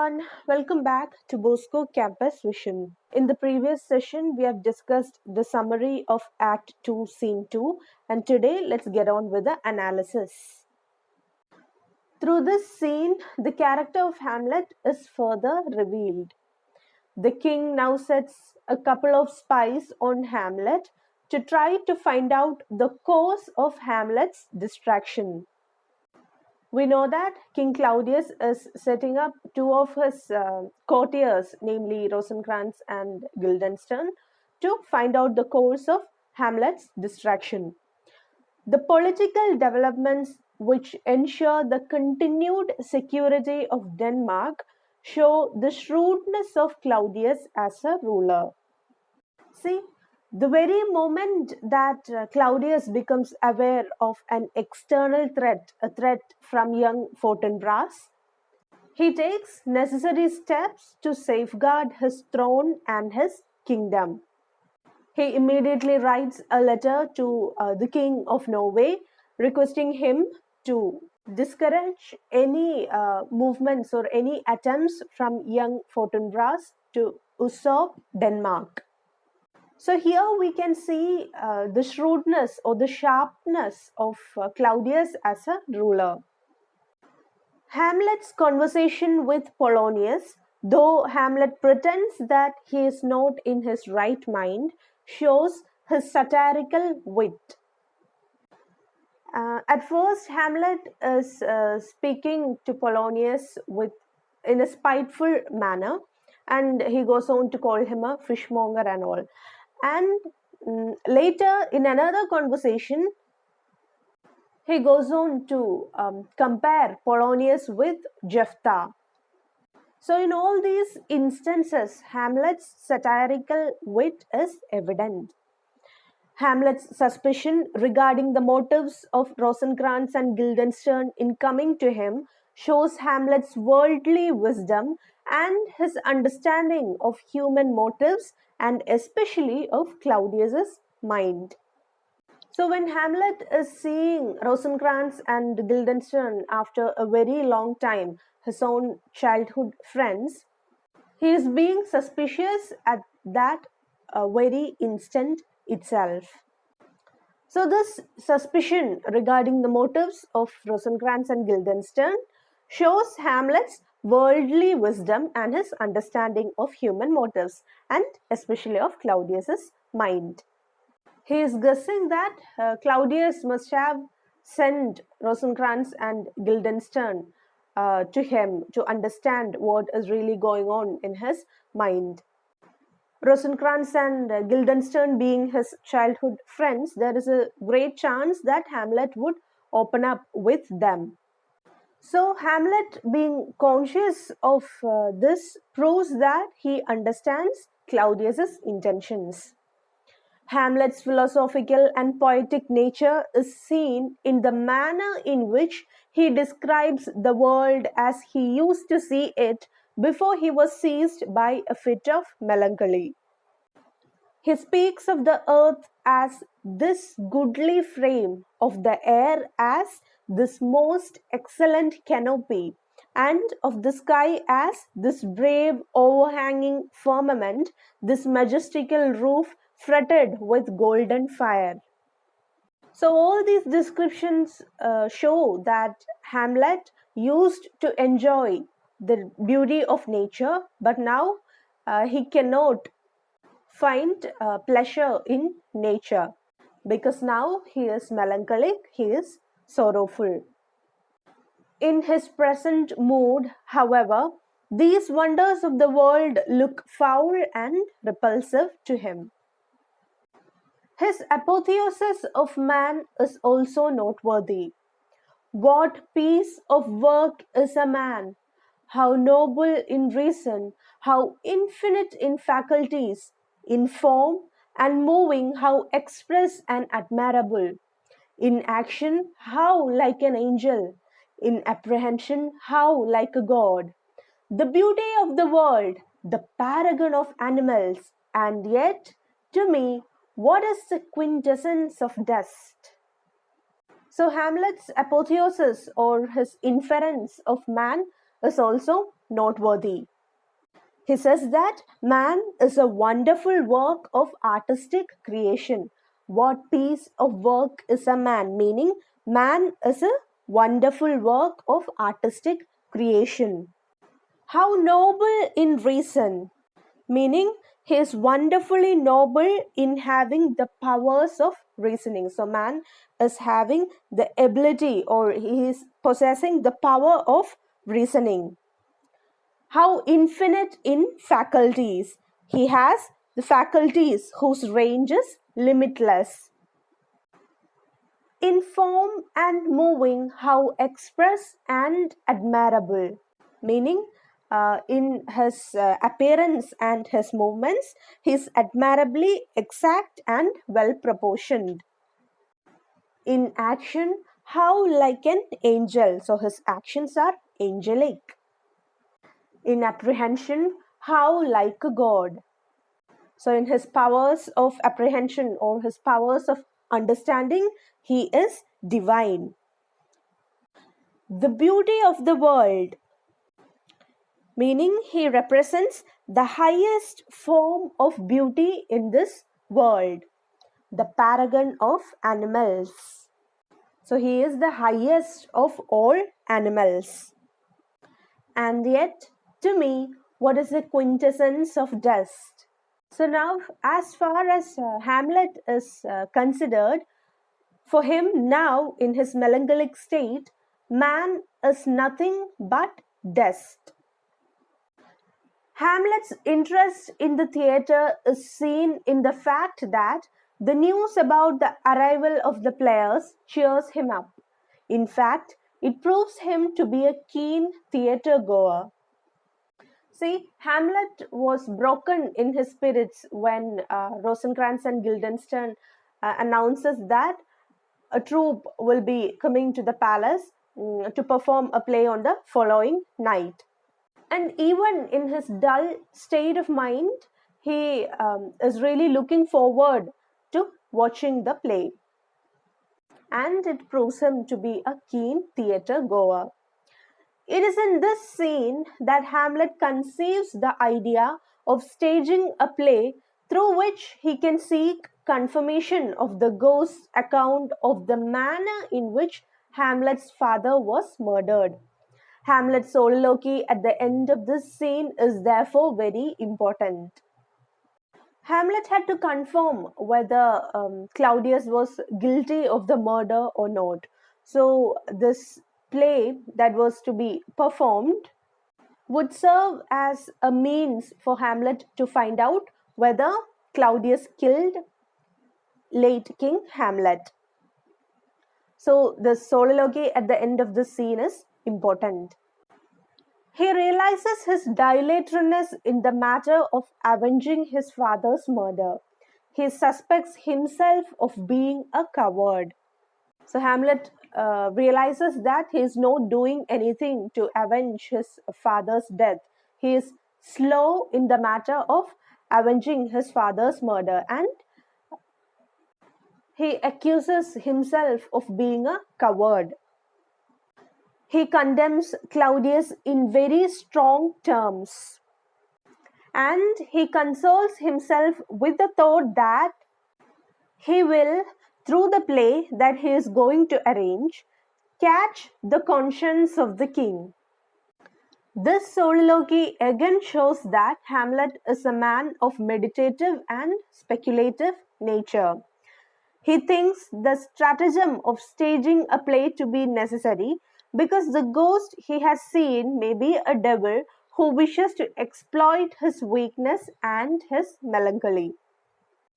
everyone, welcome back to Bosco Campus Vision. In the previous session, we have discussed the summary of Act 2, Scene 2, and today let's get on with the analysis. Through this scene, the character of Hamlet is further revealed. The king now sets a couple of spies on Hamlet to try to find out the cause of Hamlet's distraction. We know that King Claudius is setting up two of his courtiers, namely Rosencrantz and Guildenstern, to find out the cause of Hamlet's distraction. The political developments which ensure the continued security of Denmark show the shrewdness of Claudius as a ruler. See, the very moment that Claudius becomes aware of an external threat, a threat from young Fortinbras, he takes necessary steps to safeguard his throne and his kingdom. He immediately writes a letter to the King of Norway requesting him to discourage any movements or any attempts from young Fortinbras to usurp Denmark. So here we can see the shrewdness or the sharpness of Claudius as a ruler. Hamlet's conversation with Polonius, though Hamlet pretends that he is not in his right mind, shows his satirical wit. At first, Hamlet is speaking to Polonius in a spiteful manner, and he goes on to call him a fishmonger and all. And later, in another conversation, he goes on to compare Polonius with Jephthah. So, in all these instances, Hamlet's satirical wit is evident. Hamlet's suspicion regarding the motives of Rosencrantz and Guildenstern in coming to him shows Hamlet's worldly wisdom and his understanding of human motives and especially of Claudius's mind. So when Hamlet is seeing Rosencrantz and Guildenstern after a very long time, his own childhood friends, he is being suspicious at that very instant itself. So this suspicion regarding the motives of Rosencrantz and Guildenstern shows Hamlet's worldly wisdom and his understanding of human motives and especially of Claudius's mind. He is guessing that Claudius must have sent Rosencrantz and Guildenstern to him to understand what is really going on in his mind. Rosencrantz and Guildenstern being his childhood friends, there is a great chance that Hamlet would open up with them. So Hamlet, being conscious of this, proves that he understands Claudius's intentions. Hamlet's philosophical and poetic nature is seen in the manner in which he describes the world as he used to see it before he was seized by a fit of melancholy. He speaks of the earth as this goodly frame, of the air as this most excellent canopy, and of the sky as this brave overhanging firmament, this majestical roof fretted with golden fire. So all these descriptions show that Hamlet used to enjoy the beauty of nature, but now he cannot find pleasure in nature because now he is melancholic, he is sorrowful. In his present mood, however, these wonders of the world look foul and repulsive to him. His apotheosis of man is also noteworthy. What piece of work is a man? How noble in reason, how infinite in faculties, in form and moving, how express and admirable. In action, how like an angel. In apprehension, how like a god. The beauty of the world, the paragon of animals, and yet, to me, what is the quintessence of dust? So Hamlet's apotheosis or his inference of man is also noteworthy. He says that man is a wonderful work of artistic creation. What piece of work is a man? Meaning, man is a wonderful work of artistic creation. How noble in reason, meaning he is wonderfully noble in having the powers of reasoning. So man is having the ability, or he is possessing the power of reasoning. How infinite in faculties, he has the faculties whose range is limitless. In form and moving, how express and admirable, meaning in his appearance and his movements, he is admirably exact and well proportioned. In action, how like an angel, so his actions are angelic. In apprehension, how like a god. So in his powers of apprehension or his powers of understanding, he is divine. The beauty of the world, meaning he represents the highest form of beauty in this world, the paragon of animals. So he is the highest of all animals. And yet, to me, what is the quintessence of dust? So now, as far as Hamlet is considered, for him now in his melancholic state, man is nothing but dust. Hamlet's interest in the theatre is seen in the fact that the news about the arrival of the players cheers him up. In fact, it proves him to be a keen theatre goer. See, Hamlet was broken in his spirits when Rosencrantz and Guildenstern announces that a troupe will be coming to the palace to perform a play on the following night. And even in his dull state of mind, he is really looking forward to watching the play. And it proves him to be a keen theatre goer. It is in this scene that Hamlet conceives the idea of staging a play through which he can seek confirmation of the ghost's account of the manner in which Hamlet's father was murdered. Hamlet's soliloquy at the end of this scene is therefore very important. Hamlet had to confirm whether Claudius was guilty of the murder or not. So this play that was to be performed would serve as a means for Hamlet to find out whether Claudius killed late King Hamlet. So the soliloquy at the end of this scene is important. He realizes his dilatoriness in the matter of avenging his father's murder. He suspects himself of being a coward. So Hamlet realizes that he is not doing anything to avenge his father's death. He is slow in the matter of avenging his father's murder, and he accuses himself of being a coward. He condemns Claudius in very strong terms, and he consoles himself with the thought that he will, through the play that he is going to arrange, catch the conscience of the king. This soliloquy again shows that Hamlet is a man of meditative and speculative nature. He thinks the stratagem of staging a play to be necessary because the ghost he has seen may be a devil who wishes to exploit his weakness and his melancholy.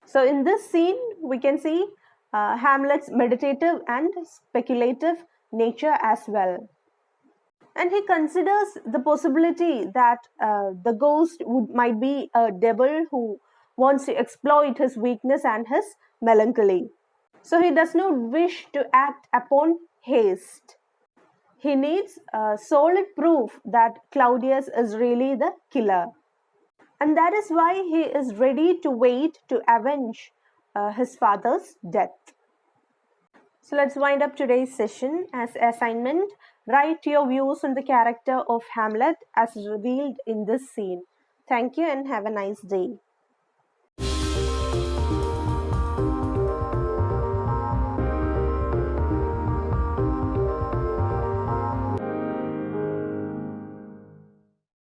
So in this scene, we can see Hamlet's meditative and speculative nature as well. And he considers the possibility that the ghost might be a devil who wants to exploit his weakness and his melancholy. So he does not wish to act upon haste. He needs solid proof that Claudius is really the killer. And that is why he is ready to wait to avenge his father's death. So let's wind up today's session. As assignment, Write your views on the character of Hamlet as revealed in this scene. Thank you and have a nice day.